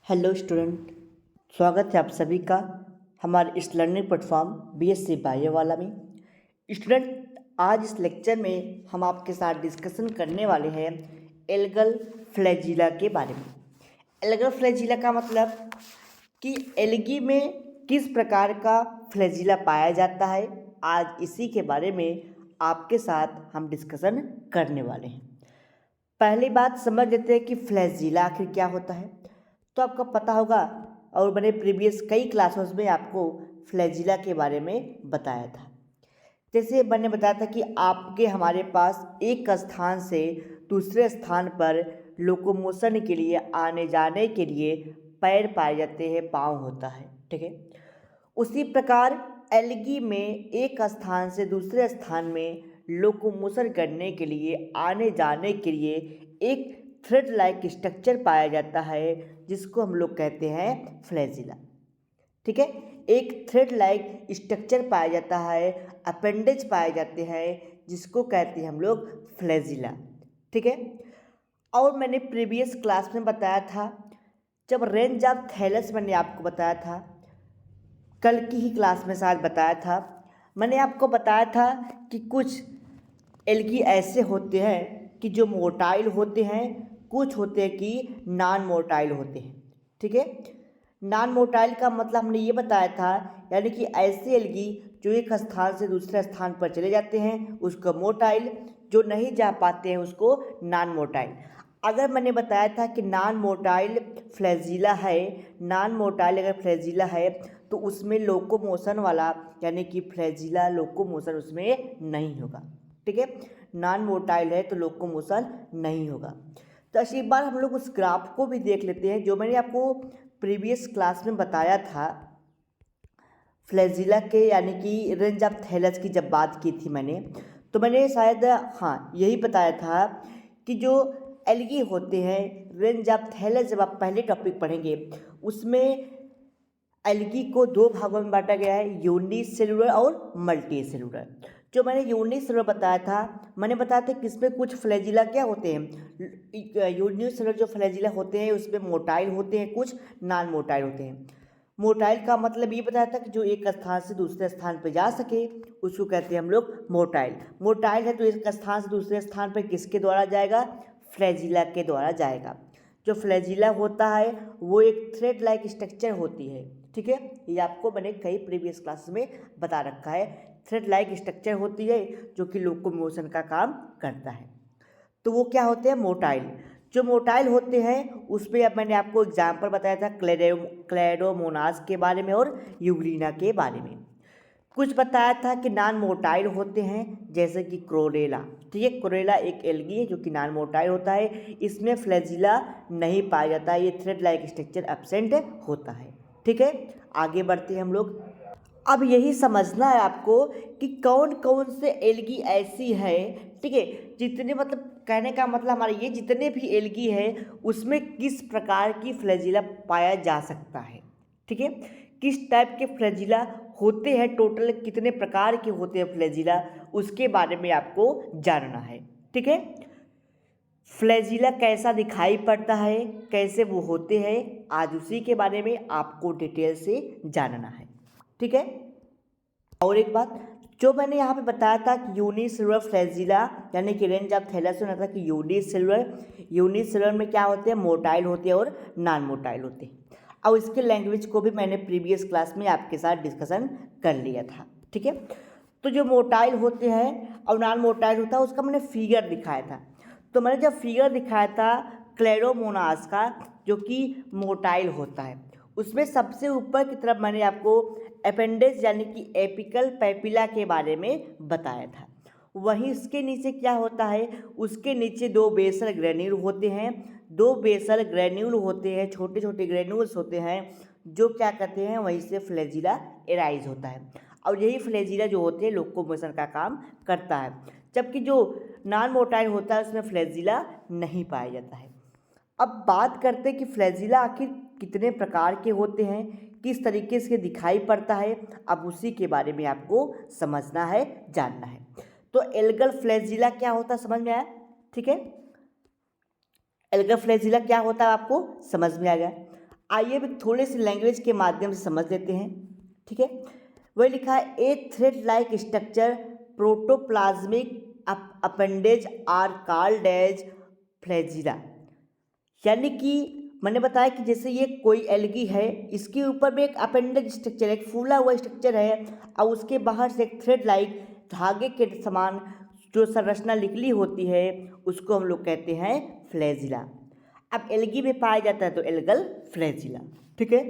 Hello student, स्वागत है आप सभी का हमारे इस लर्निंग प्लेटफॉर्म बीएससी बायो वाला में। स्टूडेंट, आज इस लेक्चर में हम आपके साथ डिस्कशन करने वाले हैं एल्गल फ्लैजिला के बारे में। एल्गल फ्लैजिला का मतलब कि एल्गी में किस प्रकार का फ्लैजिला पाया जाता है। आज इसी के बारे में आपके साथ हम डिस्कशन करने वाले हैं। पहली बात समझ लेते हैं कि फ्लैजिला आखिर क्या होता है। तो आपको पता होगा और मैंने प्रीवियस कई क्लासेस में आपको फ्लैजिला के बारे में बताया था। जैसे मैंने बताया था कि आपके हमारे पास एक स्थान से दूसरे स्थान पर लोकोमोशन के लिए आने जाने के लिए पैर पाए जाते हैं, पाँव होता है, ठीक है। उसी प्रकार एल्गी में एक स्थान से दूसरे स्थान में लोकोमोशन करने के लिए आने जाने के लिए एक थ्रेड लाइक स्ट्रक्चर पाया जाता है जिसको हम लोग कहते हैं फ्लैजिला, ठीक है। एक थ्रेड लाइक स्ट्रक्चर पाया जाता है, अपेंडेज पाए जाते हैं जिसको कहते हैं हम लोग फ्लैजिला, ठीक है। और मैंने प्रीवियस क्लास में बताया था, जब रेंज ऑफ थैलस मैंने आपको बताया था, कल की ही क्लास में शायद बताया था, मैंने आपको बताया था कि कुछ एल्गी ऐसे होते हैं कि जो मोटाइल होते हैं, कुछ होते हैं कि नॉन मोटाइल होते हैं, ठीक है। नॉन मोटाइल का मतलब हमने ये बताया था, यानी कि ऐसे एल्गी जो एक स्थान से दूसरे स्थान पर चले जाते हैं उसको मोटाइल, जो नहीं जा पाते हैं उसको नॉन मोटाइल। अगर मैंने बताया था कि नॉन मोटाइल फ्लैजिला है, नॉन मोटाइल अगर फ्लैजिला है तो उसमें लोकोमोशन वाला यानी कि फ्लैजिला लोकोमोशन उसमें नहीं होगा, ठीक है। नॉन मोटाइल है तो लोकोमोशन नहीं होगा। तो ऐसी बार हम लोग उस ग्राफ को भी देख लेते हैं जो मैंने आपको प्रीवियस क्लास में बताया था फ्लैजिला के, यानी कि रेंज ऑफ थैलस की जब बात की थी मैंने, तो मैंने शायद यही बताया था कि जो एल्गी होते हैं रेंज ऑफ थैलस, जब आप पहले टॉपिक पढ़ेंगे उसमें एल्गी को दो भागों में बांटा गया है, यूनिसेलुलर और मल्टी सेलुलर। जो मैंने यूनिसेलुलर बताया था, मैंने बताया था कि इसमें कुछ फ्लैजिला क्या होते हैं, यूनिसेलुलर जो फ्लैजिला होते हैं उसमें मोटाइल होते हैं, कुछ नॉन मोटाइल होते हैं। मोटाइल का मतलब ये बताया था कि जो एक स्थान से दूसरे स्थान पर जा सके उसको कहते हैं हम लोग मोटाइल। मोटाइल है तो एक स्थान से दूसरे स्थान पर किसके द्वारा जाएगा, फ्लैजिला के द्वारा जाएगा। जो फ्लैजिला होता है वो एक थ्रेड लाइक स्ट्रक्चर होती है, ठीक है। ये आपको मैंने कई प्रीवियस क्लासेस में बता रखा है, थ्रेड लाइक स्ट्रक्चर होती है जो कि लोकोमोशन का काम करता है। तो वो क्या होते हैं, मोटाइल। जो मोटाइल होते हैं उसमें अब मैंने आपको एग्जाम्पल बताया था क्लैडोमोनास के बारे में और यूग्लिना के बारे में। कुछ बताया था कि नॉन मोटाइल होते हैं जैसे कि क्लोरेला, ठीक है। क्लोरेला एक एल्गी है जो कि नॉन मोटाइल होता है, इसमें फ्लैजिला नहीं पाया जाता है, ये थ्रेड लाइक स्ट्रक्चर एब्सेंट होता है, ठीक है। आगे बढ़ते हैं हम लोग। अब यही समझना है आपको कि कौन कौन से एल्गी ऐसी है, ठीक है, जितने मतलब कहने का मतलब हमारा ये जितने भी एल्गी है उसमें किस प्रकार की फ्लैजिला पाया जा सकता है, ठीक है। किस टाइप के फ्लैजिला होते हैं, टोटल कितने प्रकार के होते हैं फ्लैजिला, उसके बारे में आपको जानना है, ठीक है। फ्लैजिला कैसा दिखाई पड़ता है, कैसे वो होते हैं, आज उसी के बारे में आपको डिटेल से जानना है, ठीक है। और एक बात जो मैंने यहाँ पे बताया था कि यूनिसेलुलर फ्लैजिला यानी कि रेंज ऑफ थैलस में था कि यूनिसेलुलर में क्या होते हैं, मोटाइल होते हैं और नॉन मोटाइल होते हैं। और इसके लैंग्वेज को भी मैंने प्रीवियस क्लास में आपके साथ डिस्कशन कर लिया था, ठीक है। तो जो मोटाइल होते हैं और नॉन मोटाइल होता है उसका मैंने फिगर दिखाया था। तो मैंने जब फिगर दिखाया था क्लेडोमोनास का जो कि मोटाइल होता है, उसमें सबसे ऊपर की तरफ मैंने आपको अपेंडेज यानी कि एपिकल पैपिला के बारे में बताया था। वहीं इसके नीचे क्या होता है, उसके नीचे दो बेसल ग्रेन्यूल होते हैं, दो बेसल ग्रेन्यूल होते हैं, छोटे छोटे ग्रेन्यूल्स होते हैं जो क्या कहते हैं, वहीं से फ्लैजिला एराइज होता है। और यही फ्लैजिला जो होते हैं लोकोमोशन का काम करता है, जबकि जो नॉन मोटाइल होता है उसमें फ्लैजिला नहीं पाया जाता है। अब बात करते हैं कि फ्लैजिला आखिर कितने प्रकार के होते हैं, किस तरीके से दिखाई पड़ता है, अब उसी के बारे में आपको समझना है, जानना है। तो एल्गल फ्लैजिला क्या होता है समझ में आया, ठीक है। एल्गल फ्लैजिला क्या होता है आपको समझ में आ गया। आइए अब थोड़े से लैंग्वेज के माध्यम से समझ लेते हैं, ठीक है। वही लिखा है a thread like structure protoplasmic appendage are called as flagella. यानी कि मैंने बताया कि जैसे ये कोई एल्गी है, इसके ऊपर में एक अपेंडेज स्ट्रक्चर, एक फूला हुआ स्ट्रक्चर है और उसके बाहर से एक थ्रेड लाइक धागे के समान जो संरचना निकली होती है उसको हम लोग कहते हैं फ्लैजिला। अब एल्गी में पाया जाता है तो एल्गल फ्लैजिला, ठीक है।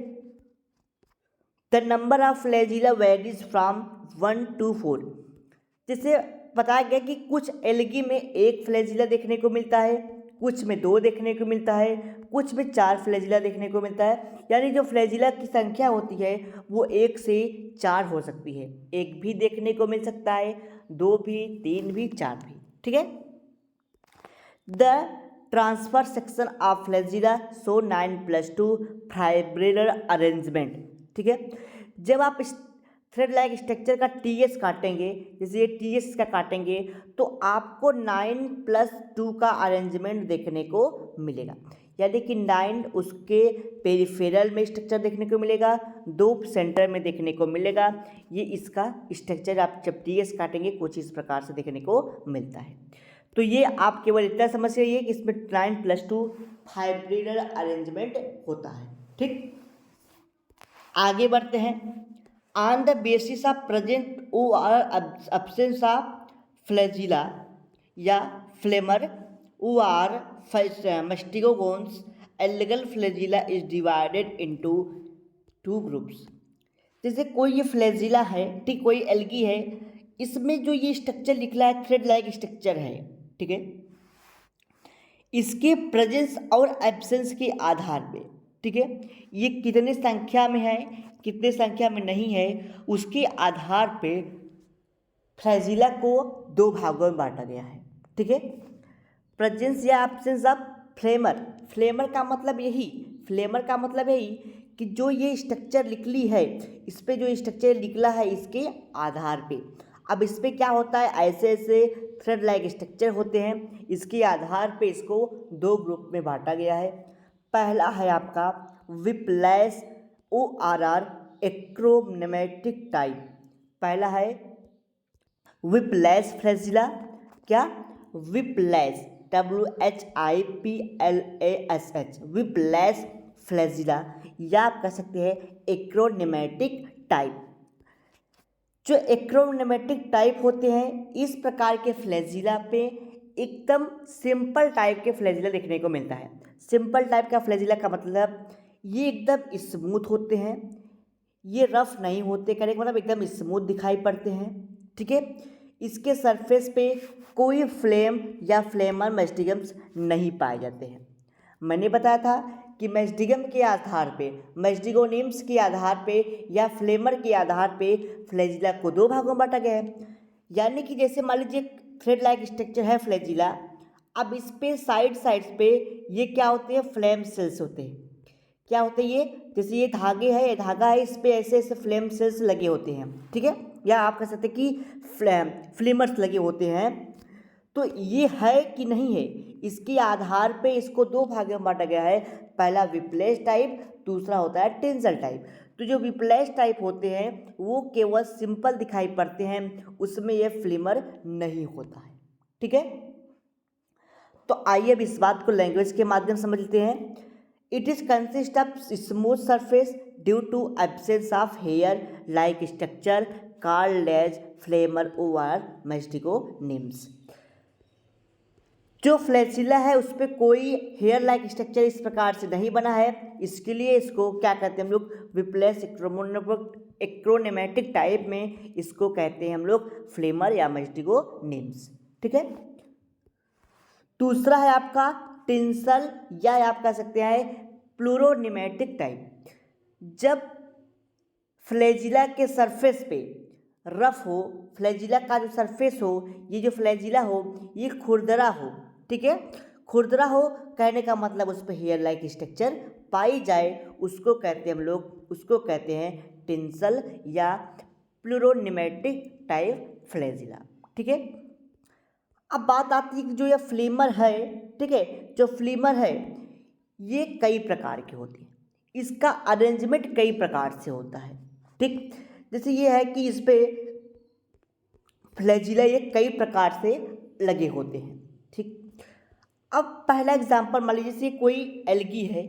The number of flagella varies from 1 to 4। जैसे बताया गया कि कुछ एल्गी में एक फ्लैजिला देखने को मिलता है, कुछ में 2 देखने को मिलता है, कुछ में 4 फ्लैजिला देखने को मिलता है। यानी जो फ्लैजिला की संख्या होती है वो 1 से 4 हो सकती है। 1 भी देखने को मिल सकता है, 2 भी, 3 भी, 4 भी, ठीक है। The transfer section of flagella so 9+2 fibrillar arrangement, ठीक है। जब आप थ्रेड लाइक स्ट्रक्चर का टीएस काटेंगे, जैसे ये टीएस का काटेंगे तो आपको 9+2 का अरेंजमेंट देखने को मिलेगा। यानी कि 9 उसके पेरिफेरल में स्ट्रक्चर देखने को मिलेगा, 2 सेंटर में देखने को मिलेगा। ये इसका स्ट्रक्चर आप जब टीएस काटेंगे कुछ इस प्रकार से देखने को मिलता है। तो ये आप केवल इतना समझ जाइए कि इसमें 9+2 फाइब्रिलर अरेंजमेंट होता है, ठीक। आगे बढ़ते हैं। On the basis of present और एब्सेंस ऑफ फ्लैजिला या फ्लेमर और mastigonemes, algal flagella is divided into 2 groups. जैसे कोई ये फ्लैजिला है, ठीक, कोई एल्गी है, इसमें जो ये स्ट्रक्चर निकला है थ्रेड लाइक स्ट्रक्चर है, ठीक है। इसके प्रेजेंस और एब्सेंस के आधार पे, ठीक है, ये कितने संख्या में है कितने संख्या में नहीं है उसके आधार पे फ्लैजिला को 2 भागों में बांटा गया है, ठीक है। प्रेजेंस या एब्सेंस ऑफ फ्लेमर, फ्लेमर का मतलब यही कि जो ये स्ट्रक्चर निकली है, इस पे जो स्ट्रक्चर निकला है इसके आधार पे। अब इस पे क्या होता है, ऐसे ऐसे थ्रेड लाइक स्ट्रक्चर होते हैं, इसके आधार पे इसको 2 ग्रुप में बांटा गया है। पहला है आपका विप्लैश ORR एक्रोनेमेटिक टाइप। पहला है विप्लैश फ्लैजिला, क्या, विप्लैश WHIPLASH, विप्लैश फ्लैजिला, या आप कह सकते हैं एक्रोनेमेटिक टाइप। जो एक्रोनेमेटिक टाइप होते हैं इस प्रकार के फ्लैजिला पे एकदम सिंपल टाइप के फ्लैजिला देखने को मिलता है। सिंपल टाइप का फ्लैजिला का मतलब ये एकदम स्मूथ होते हैं, ये रफ नहीं होते, कहने का मतलब एकदम स्मूथ दिखाई पड़ते हैं, ठीक है। इसके सरफेस पे कोई फ्लेम या फ्लेमर मैस्टिगम्स नहीं पाए जाते हैं। मैंने बताया था कि मैस्टिगम के आधार पे, मैस्टिगोनिम्स के आधार पे या फ्लेमर के आधार पे फ्लैजिला को 2 भागों में बांटा गया है। यानी कि जैसे मान लीजिए थ्रेड लाइक स्ट्रक्चर है फ्लैजिला, अब इस पे साइड्स पे ये क्या होते हैं, फ्लेम सेल्स होते हैं। क्या होते हैं ये, जैसे ये धागे है, ये धागा है, इस पे ऐसे ऐसे फ्लेम सेल्स लगे होते हैं, ठीक है, या आप कह सकते हैं कि फ्लेमर्स लगे होते हैं। तो ये है कि नहीं है, इसके आधार पे इसको 2 भागों में बांटा गया है। पहला विप्लैश टाइप, दूसरा होता है टेंसल टाइप। तो जो विप्लैश टाइप होते हैं वो केवल सिंपल दिखाई पड़ते हैं, उसमें ये फ्लेमर नहीं होता है, ठीक है। तो आइए अब इस बात को लैंग्वेज के माध्यम से समझ लेते हैं। It is consist of smooth surface due to absence of hair like structure called as flimmer over mastigonemes. जो फ्लैजिला है उस पर कोई हेयर लाइक स्ट्रक्चर इस प्रकार से नहीं बना है, इसके लिए इसको क्या कहते हैं हम लोग, विप्लैश एक्रोनेमेटिक टाइप में इसको कहते हैं हम लोग फ्लेमर या मैस्टिगोनिम्स, ठीक है। दूसरा है आपका टेंसल या आप कह सकते हैं प्लूरोनेमेटिक टाइप। जब फ्लैजिला के सरफेस पे रफ हो, फ्लैजिला का जो सरफेस हो, ये जो फ्लैजिला हो ये खुरदरा हो, ठीक है, खुरदरा हो, कहने का मतलब उस पर हेयर लाइक स्ट्रक्चर पाई जाए, उसको कहते हैं हम लोग, उसको कहते हैं टेंसल या प्लूरोनेमेटिक टाइप फ्लैजिला, ठीक है। अब बात आती है कि जो ये फ्लेमर है, ठीक है, जो फ्लेमर है ये कई प्रकार के होते हैं। इसका अरेंजमेंट कई प्रकार से होता है। ठीक, जैसे ये है कि इस पे फ्लैजिला ये कई प्रकार से लगे होते हैं। ठीक, अब पहला एग्जांपल मान लीजिए जैसे कोई एल्गी है।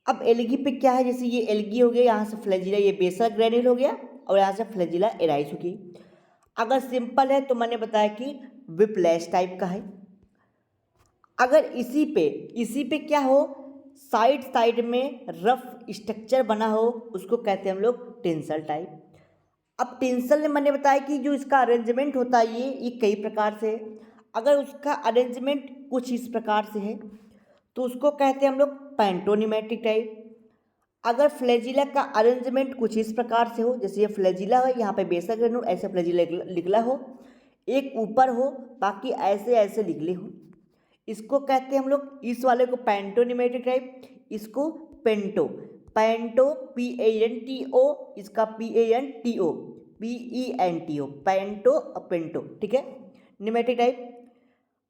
अब एल्गी पे क्या है, जैसे ये एल्गी हो गया, यहाँ से फ्लैजिला ये बेसल ग्रेन्यूल हो गया और यहाँ से फ्लैजिला एराइज हो गई। अगर सिंपल है तो मैंने बताया कि विप्लैश टाइप का है। अगर इसी पे क्या हो, साइड साइड में रफ स्ट्रक्चर बना हो, उसको कहते हैं हम लोग टेंसल टाइप। अब टेंसल में मैंने बताया कि जो इसका अरेंजमेंट होता है ये कई प्रकार से है। अगर उसका अरेंजमेंट कुछ इस प्रकार से है तो उसको कहते हैं हम लोग पैंटोनिमेटिक टाइप। अगर फ्लैजिला का अरेंजमेंट कुछ इस प्रकार से हो, जैसे ये फ्लैजिला है, यहाँ पे बेसल ग्रेन्यूल ऐसे फ्लैजिला निकला हो, एक ऊपर हो, बाकी ऐसे ऐसे निकले हो, इसको कहते हैं हम लोग, इस वाले को पैंटोनिमेटिक टाइप, इसको पेंटो PANTO, इसका PENTO पेंटो पेंटो। ठीक है, निमेटिक टाइप।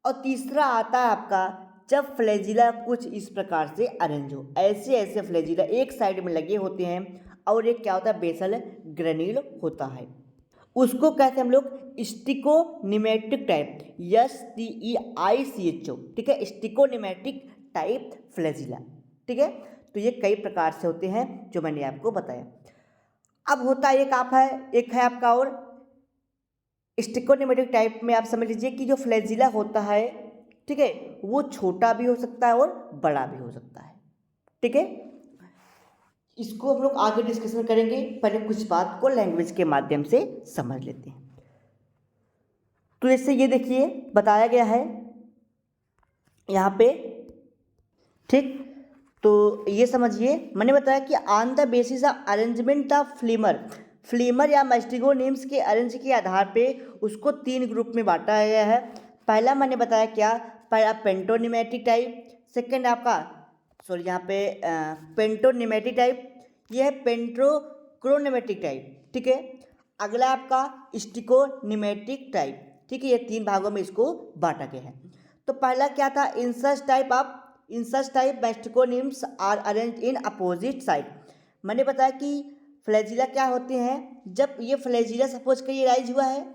और तीसरा आता है आपका जब फ्लैजिला कुछ इस प्रकार से अरेंज हो, ऐसे ऐसे फ्लैजिला एक साइड में लगे होते हैं और एक क्या होता है, बेसल ग्रेन्यूल होता है, उसको कहते हैं हम लोग स्टिकोनिमेटिक टाइप, STEICHO। ठीक है, स्टिकोनिमेटिक टाइप फ्लैजिला। ठीक है, तो ये कई प्रकार से होते हैं जो मैंने आपको बताया। अब होता है एक है आपका और स्टिकोनिमेटिक टाइप में आप समझ लीजिए कि जो फ्लैजिला होता है, ठीक है, वो छोटा भी हो सकता है और बड़ा भी हो सकता है। ठीक है, इसको हम लोग आगे डिस्कशन करेंगे, पहले कुछ बात को लैंग्वेज के माध्यम से समझ लेते हैं। तो जैसे ये देखिए बताया गया है यहाँ पे। ठीक, तो ये समझिए, मैंने बताया कि on the basis of arrangement of flimmer या मैस्टिगोनीम्स के अरेंज के आधार पे उसको 3 ग्रुप में बांटा गया है। पहला मैंने बताया क्या, पहला पेंटोनिमेटिक टाइप, सेकंड आपका यहाँ पे पेंटोनिमेटिक टाइप, ये है पेंट्रोक्रोनिमेटिक टाइप। ठीक है, अगला आपका स्टिकोनिमेटिक टाइप। ठीक है, ये 3 भागों में इसको बांटा गया है। तो पहला क्या था, insert type mastigonemes are arrange in opposite side. मैंने बताया कि फ्लैजिला क्या होते हैं, जब ये फ्लैजिला सपोज करिए राइज हुआ है,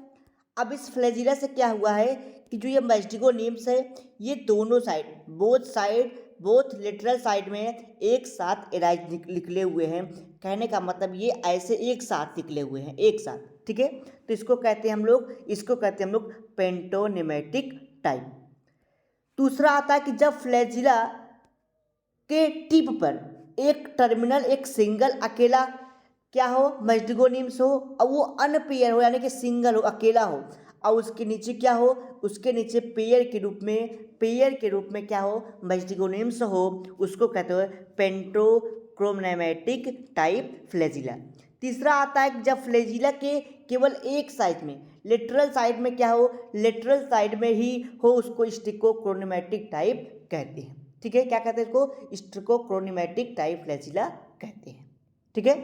अब इस फ्लैजिला से क्या हुआ है कि जो ये मैस्टिगोनीम्स है ये दोनों साइड बोथ लिटरल साइड में एक साथ एराइज निकले हुए हैं। कहने का मतलब ये ऐसे एक साथ निकले हुए हैं, एक साथ। ठीक है, तो इसको कहते हैं हम लोग पेंटोनिमेटिक टाइप। दूसरा आता है कि जब फ्लैजिला के टिप पर एक टर्मिनल एक सिंगल अकेला क्या हो, मैस्टिगोनीम्स हो, और वो अनपेयर हो, यानी कि सिंगल हो, अकेला हो, और उसके नीचे क्या हो, उसके नीचे पेयर के रूप में क्या हो, मैस्टिगोनीम्स हो, उसको कहते हैं पेंटोक्रोनिमेटिक टाइप फ्लैजिला। तीसरा आता है कि जब फ्लैजिला के केवल एक साइड में लिटरल साइड में क्या हो, लिटरल साइड में ही हो, उसको स्टिकोक्रोनिमेटिक टाइप कहते हैं। ठीक है, क्या कहते हैं इसको, स्टिकोक्रोनिमेटिक टाइप फ्लैजिला कहते हैं। ठीक है,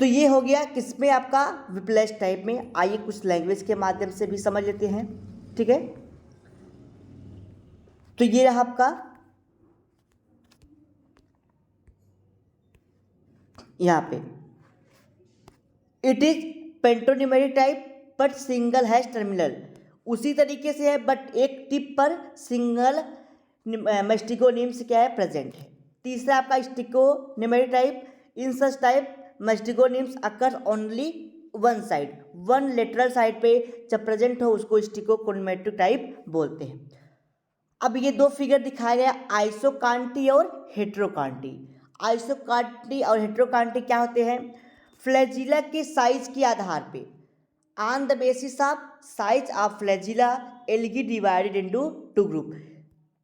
तो ये हो गया किसमें, आपका विप्लैश टाइप में। आइए कुछ लैंग्वेज के माध्यम से भी समझ लेते हैं। ठीक है, तो ये रहा आपका यहाँ पे, it is pantonematic type but single hash terminal. उसी तरीके से है बट एक टिप पर सिंगल मैस्टिगोनीम्स क्या है, प्रेजेंट है। तीसरा आपका stichonematic type, in such type mastigonemes occur only one side, one lateral side पे जब प्रेजेंट हो उसको स्टिकोक्रोनिमेटिक टाइप बोलते हैं। अब ये 2 फिगर दिखाया गया, आइसोकांटी और हेट्रोकांटी। आइसोकांटी और हेट्रोकांटी क्या होते हैं, फ्लैजिला के साइज के आधार पे, on the basis of size of flagella algae divided into 2 group.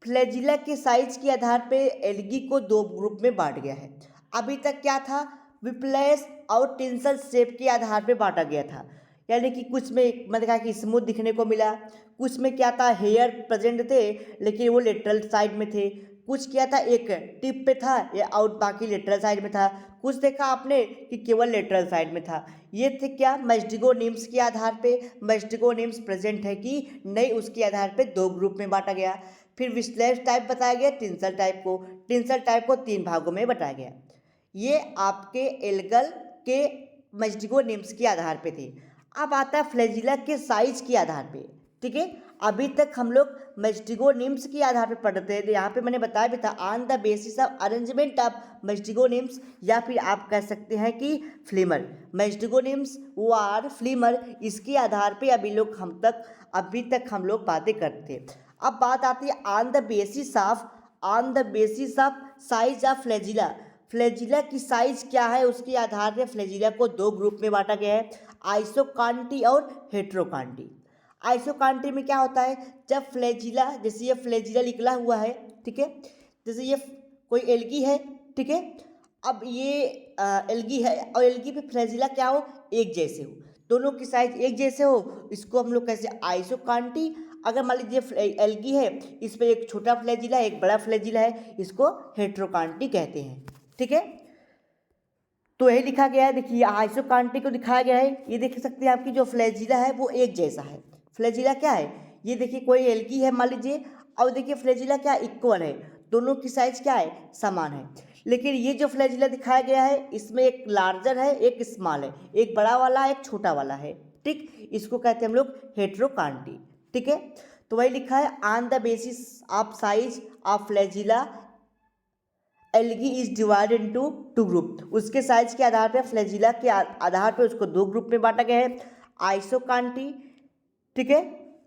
Flagella के साइज के आधार पे एल्गी को 2 ग्रुप में बांट गया है। अभी तक क्या था, विप्लैश और टेंसल शेप के आधार पे बांटा गया था, यानी कि कुछ में मैंने कहा कि स्मूथ दिखने को मिला, कुछ में क्या था, हेयर प्रेजेंट थे लेकिन वो लेटरल साइड में थे, कुछ क्या था एक टिप पे था या आउट बाकी लेटरल साइड में था, कुछ देखा आपने कि केवल लेटरल साइड में था। ये थे क्या, मैस्टिगोनीम्स के आधार पे मैस्टिगोनीम्स प्रेजेंट है कि नहीं, उसके आधार पे 2 ग्रुप में बांटा गया। फिर विस्लेश टाइप बताया गया टेंसल टाइप को। टेंसल टाइप को 3 भागों में बताया गया। ये आपके एल्गल के मैस्टिगोनिम्स के आधार पे थे। अब आता है फ्लैजिला के साइज के आधार पे, ठीक है। अभी तक हम लोग मैस्टिगोनिम्स के आधार पे पढ़ते हैं। यहाँ पे मैंने बताया भी था on the basis of arrangement of mastigonemes, या फिर आप कह सकते हैं कि फ्लीमर। मैस्टिगोनिम्स वार फ्लीमर, इसके आधार पे अभी तक हम लोग बातें करते हैं। अब बात आती है on the basis of size of flagella. Flagella की साइज क्या है, उसके आधार पर फ्लैजिला को 2 ग्रुप में बांटा गया है, आइसोकांटी और हेट्रोकांटी। आइसोकांटी में क्या होता है, जब फ्लैजिला, जैसे ये फ्लैजिला निकला हुआ है, ठीक है, जैसे ये कोई एल्गी है, ठीक है। अब ये एल्गी है और एल्गी पे फ्लैजिला क्या हो, एक जैसे हो, दोनों की साइज एक जैसे हो, इसको हम लोग कैसे आइसोकांटी। अगर मान लीजिए एल्गी है, इस पर एक छोटा फ्लैजिला है एक बड़ा फ्लैजिला है, इसको हेट्रोकांटी कहते हैं, ठीक है। तो यही लिखा गया है, देखिए आइसोकांटी को दिखाया गया है। ये देख सकते हैं आपकी जो फ्लैजिला है वो एक जैसा है। फ्लैजिला क्या है, ये देखिए कोई एल्गी है मान लीजिए, और देखिए फ्लैजिला क्या इक्वल है, दोनों की साइज क्या है, समान है। लेकिन ये जो फ्लैजिला दिखाया गया है, इसमें एक लार्जर है एक स्मॉल है, एक बड़ा वाला एक छोटा वाला है, ठीक। इसको कहते हैं हम लोग हेट्रोकांटी, ठीक है। तो वही लिखा है on the basis of size of flagella algae is divided into 2 group. उसके साइज के आधार पर फ्लैजिला के आधार पर उसको 2 ग्रुप में बांटा गया है, आइसोकांटी, ठीक है,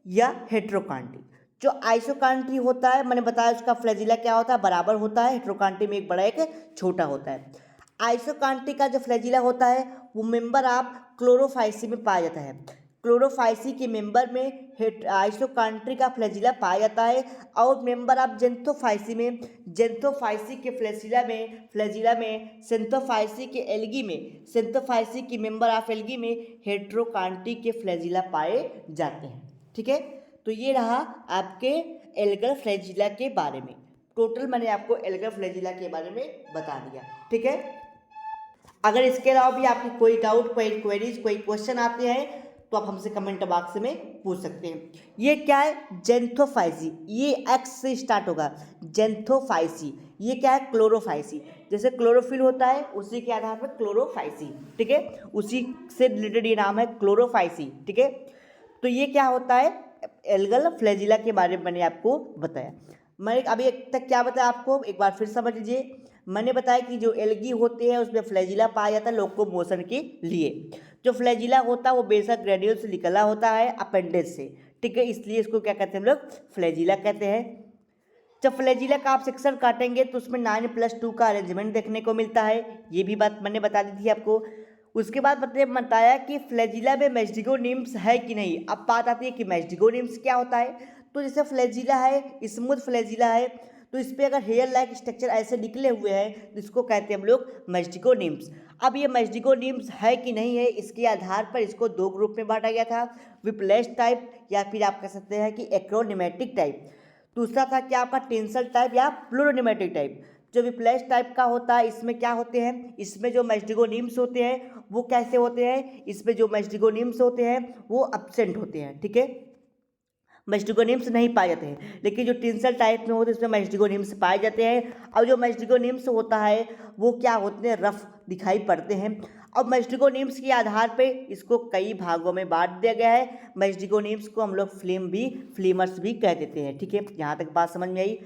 या हेट्रोकांटी। जो आइसोकांटी होता है, मैंने बताया उसका फ्लैजिला क्या होता है, बराबर होता है। हेट्रोकांटी में एक बड़ा एक छोटा होता है। आइसोकांटी का जो फ्लैजिला होता है वो मेंबर ऑफ क्लोरोफाइसी में पाया जाता है। क्लोरोफाइसी के मेंबर में आइसोकांट्री का फ्लैजिला पाया जाता है, और मेंबर ऑफ जेंथोफाइसी के फ्लैजिला में सेंथोफाइसी के मेंबर ऑफ एल्गी में हेट्रोकांटी के फ्लैजिला पाए जाते हैं, ठीक है। तो ये रहा आपके एल्गल फ्लैजिला के बारे में। टोटल मैंने आपको एल्गल फ्लैजिला के बारे में बता दिया, ठीक है। अगर इसके अलावा भी आपकी कोई डाउट, कोई क्वेरीज, कोई क्वेश्चन आते हैं तो आप हमसे कमेंट बॉक्स में पूछ सकते हैं। ये क्या है, जेंथोफाइसी, ये एक्स से स्टार्ट होगा, जेंथोफाइसी। ये क्या है, क्लोरोफाइसी। जैसे क्लोरोफिल होता है उसी के आधार पर क्लोरोफाइसी, ठीक है, उसी से रिलेटेड ये नाम है क्लोरोफाइसी, ठीक है। तो ये क्या होता है, एल्गल फ्लैजिला के बारे में मैंने आपको बताया। मैंने अभी तक क्या बताया आपको, एक बार फिर समझ लीजिए। मैंने बताया कि जो एल्गी होते हैं उसमें फ्लैजिला पाया जाता है लोकोमोशन के लिए। जो फ्लैजिला होता है वो बेसक ग्रेन्यूल से निकला होता है अपेंडेज से, ठीक है, इसलिए इसको क्या कहते हैं हम लोग, फ्लैजिला कहते हैं। जब फ्लैजिला का आप सेक्शन काटेंगे तो उसमें 9+2 का अरेंजमेंट देखने को मिलता है, ये भी बात मैंने बता दी थी आपको। उसके बाद बताया कि फ्लैजिला में मैस्टिगोनिम्स है कि नहीं। अब बात आती है कि मैस्टिगोनिम्स क्या होता है। तो जैसे फ्लैजिला है, स्मूथ फ्लैजिला है, तो इस पर अगर हेयर लाइक स्ट्रक्चर ऐसे निकले हुए हैं तो इसको कहते हैं हम लोग मैस्टिगोनिम्स। अब ये मैस्टिगोनिम्स है कि नहीं है, इसके आधार पर इसको 2 ग्रुप में बांटा गया था, विप्लैश टाइप या फिर आप कह सकते हैं कि एक्रोनिमेटिक टाइप। दूसरा था क्या आपका टेंसल टाइप या प्लूरोनिमेटिक टाइप। जो विप्लैश टाइप का होता है इसमें क्या होते हैं, इसमें जो मैस्टिगोनिम्स होते हैं वो कैसे होते हैं, इसमें जो मैस्टिगोनिम्स होते हैं वो एब्सेंट होते हैं, ठीक है, मैस्टिगोनिम्स नहीं पाए जाते हैं। लेकिन जो टेंसल टाइप में होते हैं उसमें मैस्टिगोनिम्स पाए जाते हैं। और जो मैस्टिगोनिम्स होता है वो क्या होते हैं, रफ दिखाई पड़ते हैं। अब मैस्टिगोनिम्स के आधार पे इसको कई भागों में बांट दिया गया है। मैस्टिगोनिम्स को हम लोग फ्लीमर्स भी कह देते हैं, ठीक है, यहाँ तक बात समझ में आई।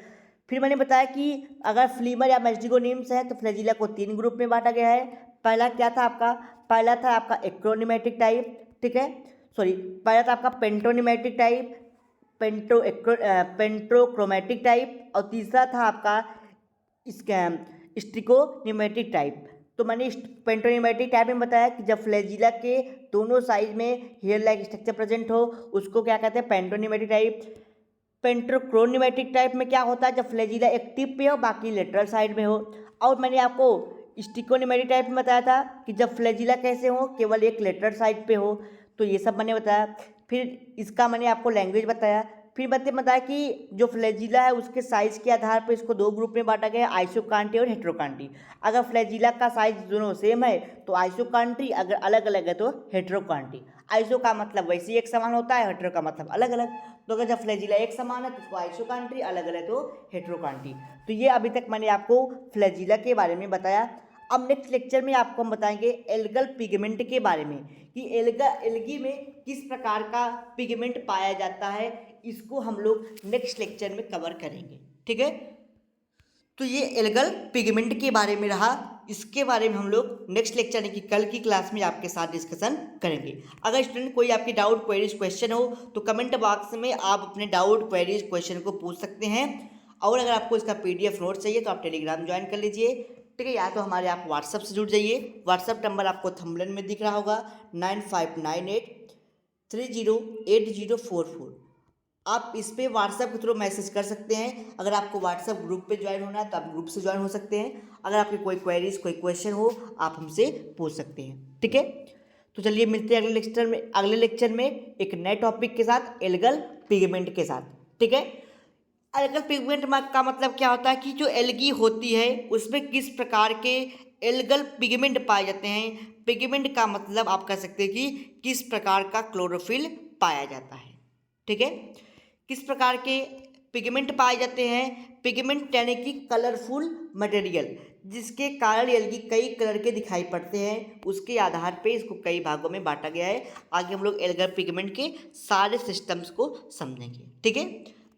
फिर मैंने बताया कि अगर फ्लीमर या मैस्टिगोनिम्स है तो फ्लैजिला को 3 ग्रुप में बांटा गया है। पहला क्या था आपका, पहला था आपका एक्रोनिमेटिक टाइप, ठीक है, पहला था आपका पेंटोनिमेटिक टाइप, पेंट्रोक्रोमेटिक टाइप, और तीसरा था आपका इसका स्टिकोनिमेटिक टाइप। तो मैंने पेंटोनिमेटिक टाइप में बताया कि जब फ्लैजिला के दोनों साइड में हेयर लाइक स्ट्रक्चर प्रेजेंट हो उसको क्या कहते हैं, पेंटोनिमेटिक टाइप। पेंट्रोक्रोनिमेटिक टाइप में क्या होता है, जब फ्लैजिला एक टिप पे हो बाकी लेटरल साइड में हो। और मैंने आपको स्टिकोनिमेटिक टाइप में बताया था कि जब फ्लैजिला कैसे हो, केवल एक लेटरल साइड पे हो। तो ये सब मैंने बताया। फिर इसका मैंने आपको लैंग्वेज बताया। फिर बताया कि जो फ्लैजिला है उसके साइज़ के आधार पर इसको 2 ग्रुप में बांटा गया है, आइसोकांटी और हेट्रोकांटी। अगर फ्लैजिला का साइज दोनों सेम है तो आइसोकांटी, अगर अलग अलग है तो हेट्रोकांटी। आइसो का मतलब वैसे ही एक समान होता है, हेटेरो का मतलब अलग अलग। तो अगर जब फ्लैजिला एक समान है तो उसको आइसोकांट्री, अलग अलग तो हेटेरोकांट्री। तो ये अभी तक मैंने आपको फ्लैजिला के बारे में बताया। अब नेक्स्ट लेक्चर में आपको हम बताएंगे एल्गल पिगमेंट के बारे में कि एल्गी में किस प्रकार का पिगमेंट पाया जाता है, इसको हम लोग नेक्स्ट लेक्चर में कवर करेंगे। ठीक है, तो ये एल्गल पिगमेंट के बारे में रहा। इसके बारे में हम लोग नेक्स्ट लेक्चर यानी कि कल की क्लास में आपके साथ डिस्कशन करेंगे। अगर स्टूडेंट कोई आपकी डाउट क्वेरीज क्वेश्चन हो तो कमेंट बॉक्स में आप अपने डाउट क्वेरीज क्वेश्चन को पूछ सकते हैं। और अगर आपको इसका PDF नोट चाहिए तो आप टेलीग्राम ज्वाइन कर लीजिए। ठीक है, या तो हमारे आप व्हाट्सअप से जुड़ जाइए। व्हाट्सअप नंबर आपको थंबनेल में दिख रहा होगा 9598308044। आप इस पे व्हाट्सएप के थ्रू मैसेज कर सकते हैं। अगर आपको व्हाट्सएप ग्रुप पे ज्वाइन होना है तो आप ग्रुप से ज्वाइन हो सकते हैं। अगर आपकी कोई क्वेरीज कोई क्वेश्चन हो आप हमसे पूछ सकते हैं। ठीक है, तो चलिए मिलते हैं अगले लेक्चर में एक नए टॉपिक के साथ, एल्गल पिगमेंट के साथ। ठीक है, एल्गल पिगमेंट का मतलब क्या होता है कि जो एल्गी होती है उसमें किस प्रकार के एल्गल पिगमेंट पाए जाते हैं। पिगमेंट का मतलब आप कह सकते हैं कि किस प्रकार का क्लोरोफिल पाया जाता है। ठीक है, किस प्रकार के पिगमेंट पाए जाते हैं। पिगमेंट यानी कि कलरफुल मटेरियल, जिसके कारण एल्गी कई कलर के दिखाई पड़ते हैं, उसके आधार पे इसको कई भागों में बांटा गया है। आगे हम लोग एल्गल पिगमेंट के सारे सिस्टम्स को समझेंगे। ठीक है,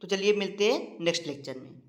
तो चलिए मिलते हैं नेक्स्ट लेक्चर में।